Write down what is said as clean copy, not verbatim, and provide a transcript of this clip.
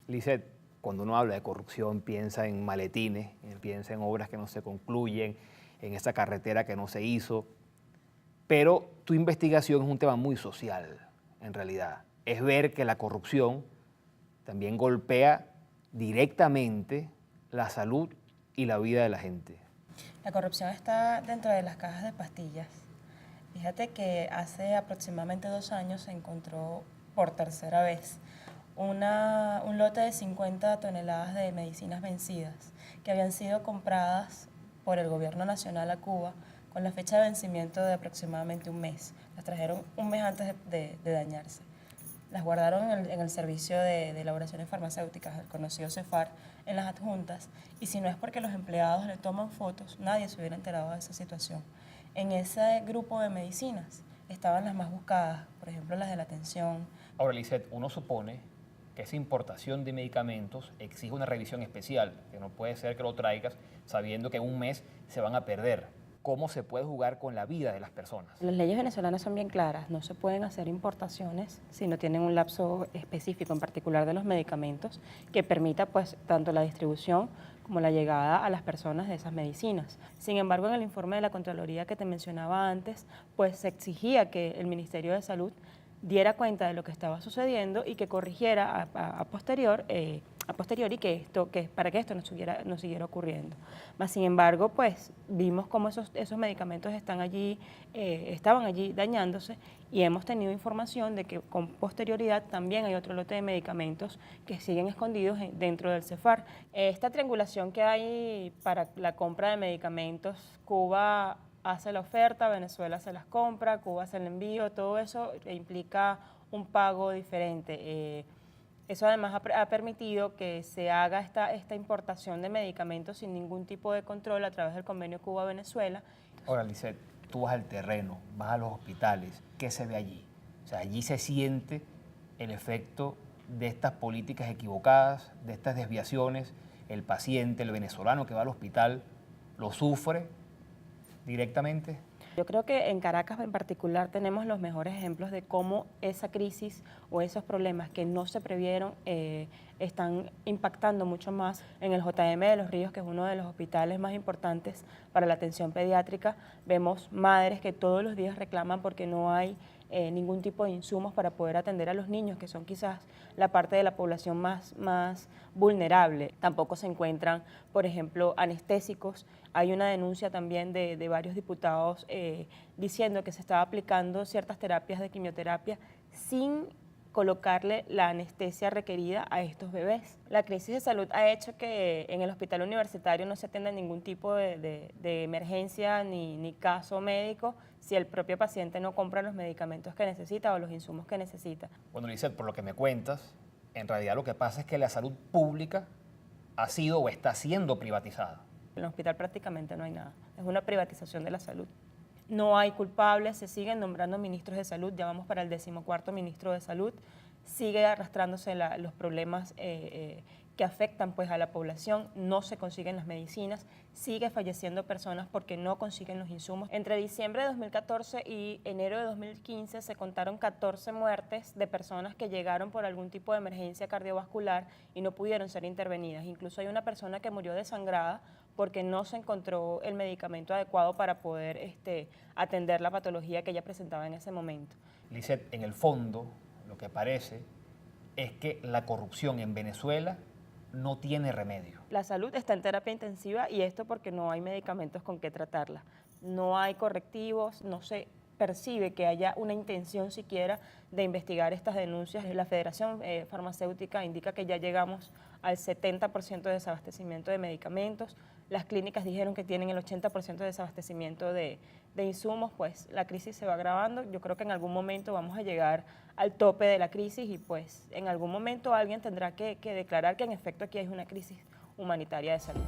Lisset, cuando uno habla de corrupción piensa en maletines, piensa en obras que no se concluyen, en esa carretera que no se hizo, pero tu investigación es un tema muy social, en realidad. Es ver que la corrupción también golpea directamente la salud y la vida de la gente. La corrupción está dentro de las cajas de pastillas. Fíjate que hace aproximadamente 2 años se encontró por tercera vez un lote de 50 toneladas de medicinas vencidas que habían sido compradas por el gobierno nacional a Cuba con la fecha de vencimiento de aproximadamente un mes. Las trajeron un mes antes de dañarse. Las guardaron en el servicio de elaboraciones farmacéuticas, el conocido CEFAR, en las adjuntas, y si no es porque los empleados le toman fotos, nadie se hubiera enterado de esa situación. En ese grupo de medicinas estaban las más buscadas, por ejemplo las de la tensión. Ahora, Lisset, uno supone que esa importación de medicamentos exige una revisión especial, que no puede ser que lo traigas sabiendo que en un mes se van a perder. ¿Cómo se puede jugar con la vida de las personas? Las leyes venezolanas son bien claras, no se pueden hacer importaciones si no tienen un lapso específico, en particular de los medicamentos, que permita pues tanto la distribución como la llegada a las personas de esas medicinas. Sin embargo, en el informe de la Contraloría que te mencionaba antes, pues se exigía que el Ministerio de Salud diera cuenta de lo que estaba sucediendo y que corrigiera a posteriori que para que esto no siguiera ocurriendo. Mas, sin embargo, pues vimos cómo esos medicamentos estaban allí dañándose y hemos tenido información de que con posterioridad también hay otro lote de medicamentos que siguen escondidos dentro del CEFAR. Esta triangulación que hay para la compra de medicamentos, Cuba hace la oferta, Venezuela se las compra, Cuba hace el envío, todo eso implica un pago diferente. Eso además ha permitido que se haga esta importación de medicamentos sin ningún tipo de control a través del convenio Cuba-Venezuela. Ahora, Lisset, tú vas al terreno, vas a los hospitales, ¿qué se ve allí? O sea, allí se siente el efecto de estas políticas equivocadas, de estas desviaciones. El paciente, el venezolano que va al hospital, lo sufre directamente. Yo creo que en Caracas en particular tenemos los mejores ejemplos de cómo esa crisis o esos problemas que no se previeron están impactando mucho más en el JM de Los Ríos, que es uno de los hospitales más importantes para la atención pediátrica. Vemos madres que todos los días reclaman porque no hay ningún tipo de insumos para poder atender a los niños, que son quizás la parte de la población más vulnerable. Tampoco se encuentran, por ejemplo, anestésicos. Hay una denuncia también de varios diputados diciendo que se estaba aplicando ciertas terapias de quimioterapia sin colocarle la anestesia requerida a estos bebés. La crisis de salud ha hecho que en el hospital universitario no se atienda ningún tipo de emergencia ni caso médico si el propio paciente no compra los medicamentos que necesita o los insumos que necesita. Bueno, Lisset, por lo que me cuentas, en realidad lo que pasa es que la salud pública ha sido o está siendo privatizada. En el hospital prácticamente no hay nada, es una privatización de la salud. No hay culpables, se siguen nombrando ministros de salud, ya vamos para el 14º ministro de salud, sigue arrastrándose los problemas que afectan pues, a la población, no se consiguen las medicinas, sigue falleciendo personas porque no consiguen los insumos. Entre diciembre de 2014 y enero de 2015 se contaron 14 muertes de personas que llegaron por algún tipo de emergencia cardiovascular y no pudieron ser intervenidas. Incluso hay una persona que murió desangrada porque no se encontró el medicamento adecuado para poder atender la patología que ella presentaba en ese momento. Lisset, en el fondo, lo que parece es que la corrupción en Venezuela no tiene remedio. La salud está en terapia intensiva y esto porque no hay medicamentos con que tratarla. No hay correctivos, no se percibe que haya una intención siquiera de investigar estas denuncias. La Federación Farmacéutica indica que ya llegamos al 70% de desabastecimiento de medicamentos. Las clínicas dijeron que tienen el 80% de desabastecimiento de insumos, pues la crisis se va agravando. Yo creo que en algún momento vamos a llegar al tope de la crisis y pues en algún momento alguien tendrá que declarar que en efecto aquí hay una crisis humanitaria de salud.